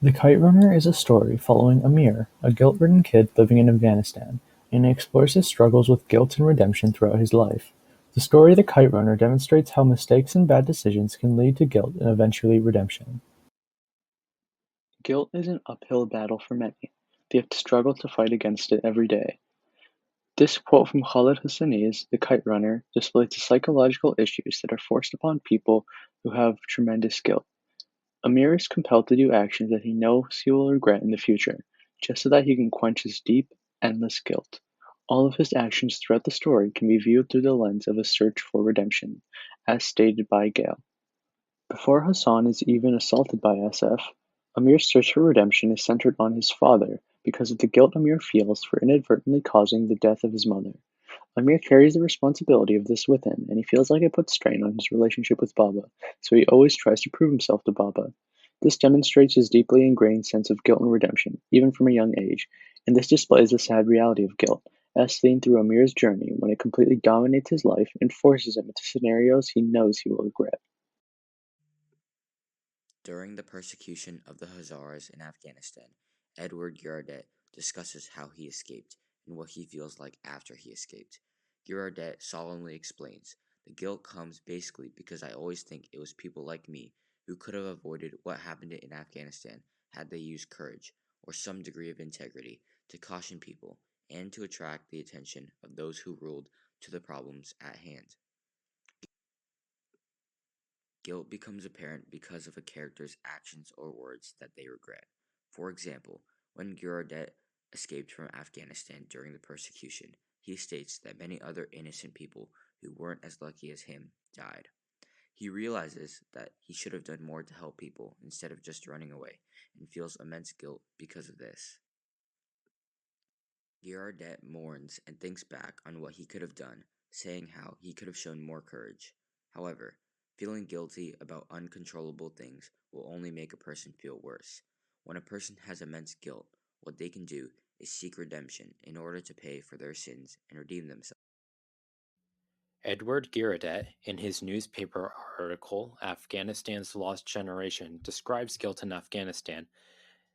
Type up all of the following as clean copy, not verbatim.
The Kite Runner is a story following Amir, a guilt-ridden kid living in Afghanistan, and it explores his struggles with guilt and redemption throughout his life. The story of the Kite Runner demonstrates how mistakes and bad decisions can lead to guilt and eventually redemption. Guilt is an uphill battle for many. They have to struggle to fight against it every day. This quote from Khalid Hosseini's "The Kite Runner" displays the psychological issues that are forced upon people who have tremendous guilt. Amir is compelled to do actions that he knows he will regret in the future, just so that he can quench his deep, endless guilt. All of his actions throughout the story can be viewed through the lens of a search for redemption, as stated by Gale. Before Hassan is even assaulted by SF, Amir's search for redemption is centered on his father because of the guilt Amir feels for inadvertently causing the death of his mother. Amir carries the responsibility of this with him, and he feels like it puts strain on his relationship with Baba, so he always tries to prove himself to Baba. This demonstrates his deeply ingrained sense of guilt and redemption, even from a young age, and this displays the sad reality of guilt, as seen through Amir's journey when it completely dominates his life and forces him into scenarios he knows he will regret. During the persecution of the Hazaras in Afghanistan, Edward Girardet discusses how he escaped and what he feels like after he escaped. Girardet solemnly explains, "The guilt comes basically because I always think it was people like me who could have avoided what happened in Afghanistan had they used courage or some degree of integrity to caution people and to attract the attention of those who ruled to the problems at hand." Guilt becomes apparent because of a character's actions or words that they regret. For example, when Guradet escaped from Afghanistan during the persecution, he states that many other innocent people who weren't as lucky as him died. He realizes that he should have done more to help people instead of just running away, and feels immense guilt because of this. Girardet mourns and thinks back on what he could have done, saying how he could have shown more courage. However, feeling guilty about uncontrollable things will only make a person feel worse. When a person has immense guilt, what they can do is seek redemption in order to pay for their sins and redeem themselves. Edward Girardet, in his newspaper article Afghanistan's Lost Generation, describes guilt in Afghanistan,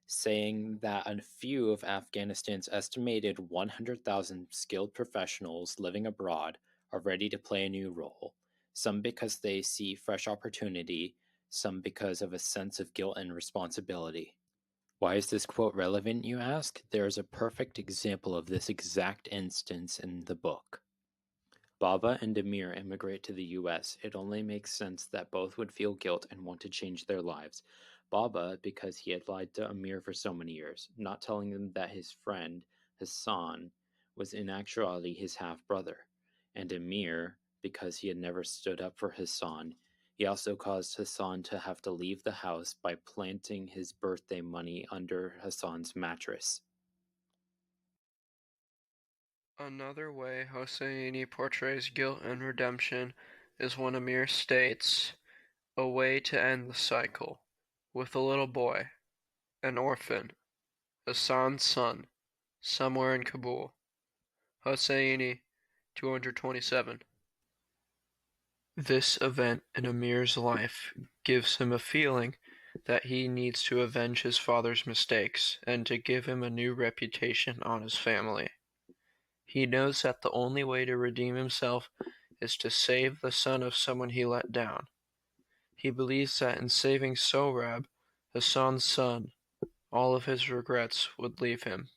saying that a few of Afghanistan's estimated 100,000 skilled professionals living abroad are ready to play a new role, some because they see fresh opportunity, some because of a sense of guilt and responsibility. Why is this quote relevant, you ask? There is a perfect example of this exact instance in the book. Baba and Amir immigrate to the US. It only makes sense that both would feel guilt and want to change their lives. Baba, because he had lied to Amir for so many years, not telling them that his friend, Hassan, was in actuality his half brother. And Amir, because he had never stood up for Hassan. He also caused Hassan to have to leave the house by planting his birthday money under Hassan's mattress. Another way Hosseini portrays guilt and redemption is when Amir states, "A way to end the cycle," with a little boy, an orphan, Hassan's son, somewhere in Kabul. Hosseini 227. This event in Amir's life gives him a feeling that he needs to avenge his father's mistakes and to give him a new reputation on his family. He knows that the only way to redeem himself is to save the son of someone he let down. He believes that in saving Sohrab, Hassan's son, all of his regrets would leave him.